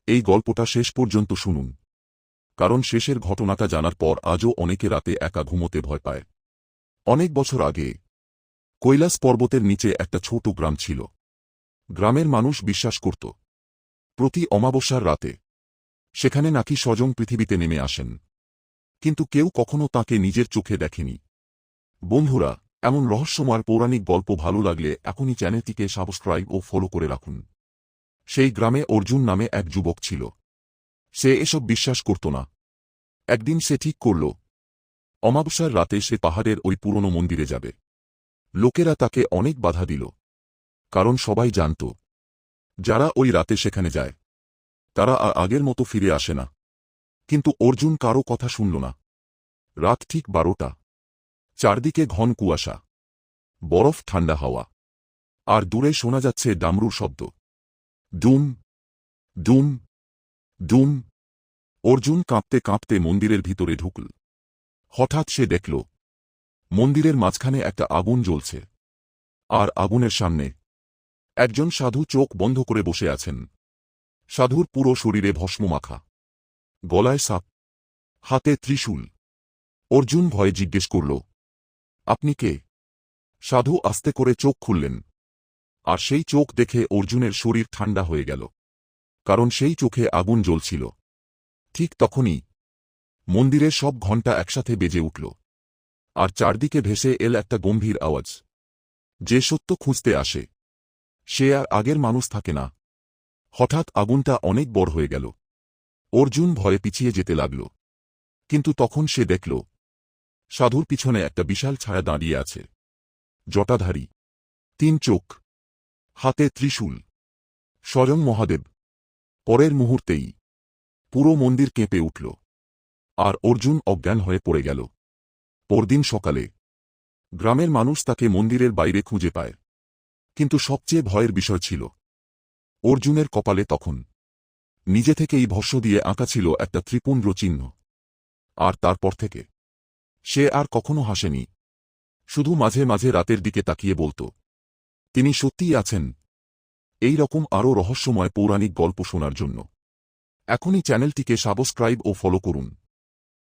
এই গল্পটা শেষ পর্যন্ত শুনুন, কারণ শেষের ঘটনাটা জানার পর আজও অনেকে রাতে একা ঘুমোতে ভয় পায়। অনেক বছর আগে কৈলাস পর্বতের নিচে একটা ছোট গ্রাম ছিল। গ্রামের মানুষ বিশ্বাস করত প্রতি অমাবস্যার রাতে সেখানে নাকি স্বজন পৃথিবীতে নেমে আসেন, কিন্তু কেউ কখনো তাকে নিজের চোখে দেখেনি। বন্ধুরা, এমন রহস্যময় পৌরাণিক গল্প ভালো লাগলে এখনই চ্যানেলটিকে সাবস্ক্রাইব ও ফলো করে রাখুন। সেই গ্রামে অর্জুন নামে এক যুবক ছিল। সে এসব বিশ্বাস করত না। একদিন সে ঠিক করল, অমাবস্যার রাতে সে পাহাড়ের ওই পুরনো মন্দিরে যাবে। লোকেরা তাকে অনেক বাধা দিল, কারণ সবাই জানত যারা ওই রাতে সেখানে যায় তারা আর আগের মতো ফিরে আসে না। কিন্তু অর্জুন কারও কথা শুনল না। রাত ঠিক 12টা। চারদিকে ঘন কুয়াশা, বরফ ঠান্ডা হাওয়া, আর দূরে শোনা যাচ্ছে ডামরুর শব্দ। ডুম ডুম ডুম। অর্জুন কাঁপতে কাঁপতে মন্দিরের ভিতরে ঢুকল। হঠাৎ সে দেখল মন্দিরের মাঝখানে একটা আগুন জ্বলছে, আর আগুনের সামনে একজন সাধু চোখ বন্ধ করে বসে আছেন। সাধুর পুরো শরীরে ভস্ম মাখা, গলায় সাপ, হাতে ত্রিশূল। অর্জুন ভয়ে জিজ্ঞেস করল, আপনি কে? সাধু আস্তে করে চোখ খুললেন, আর সেই চোখ দেখে অর্জুনের শরীর ঠান্ডা হয়ে গেল, কারণ সেই চোখে আগুন জ্বলছিল। ঠিক তখনই মন্দিরের সব ঘণ্টা একসাথে বেজে উঠল, আর চারদিকে ভেসে এল একটা গম্ভীর আওয়াজ। যে সত্য খুঁজতে আসে সে আর আগের মানুষ থাকে না। হঠাৎ আগুনটা অনেক বড় হয়ে গেল। অর্জুন ভয়ে পিছিয়ে যেতে লাগল, কিন্তু তখন সে দেখল সাধুর পিছনে একটা বিশাল ছায়া দাঁড়িয়ে আছে। জটাধারী, 3 চোখ, হাতে ত্রিশূল, স্বয়ং মহাদেব। পরের মুহূর্তেই পুরো মন্দির কেঁপে উঠল, আর অর্জুন অজ্ঞান হয়ে পড়ে গেল। পরদিন সকালে গ্রামের মানুষ তাকে মন্দিরের বাইরে খুঁজে পায়, কিন্তু সবচেয়ে ভয়ের বিষয় ছিল অর্জুনের কপালে তখন নিজে থেকেই ভস্ম দিয়ে আঁকা ছিল একটা ত্রিপুণ্ড চিহ্ন। আর তারপর থেকে সে আর কখনো হাসেনি, শুধু মাঝে মাঝে রাতের দিকে তাকিয়ে বলত, তিনি সত্যিই আছেন। এই রকম আরও রহস্যময় পৌরাণিক গল্প শোনার জন্য এখনই চ্যানেলটিকে সাবস্ক্রাইব ও ফলো করুন।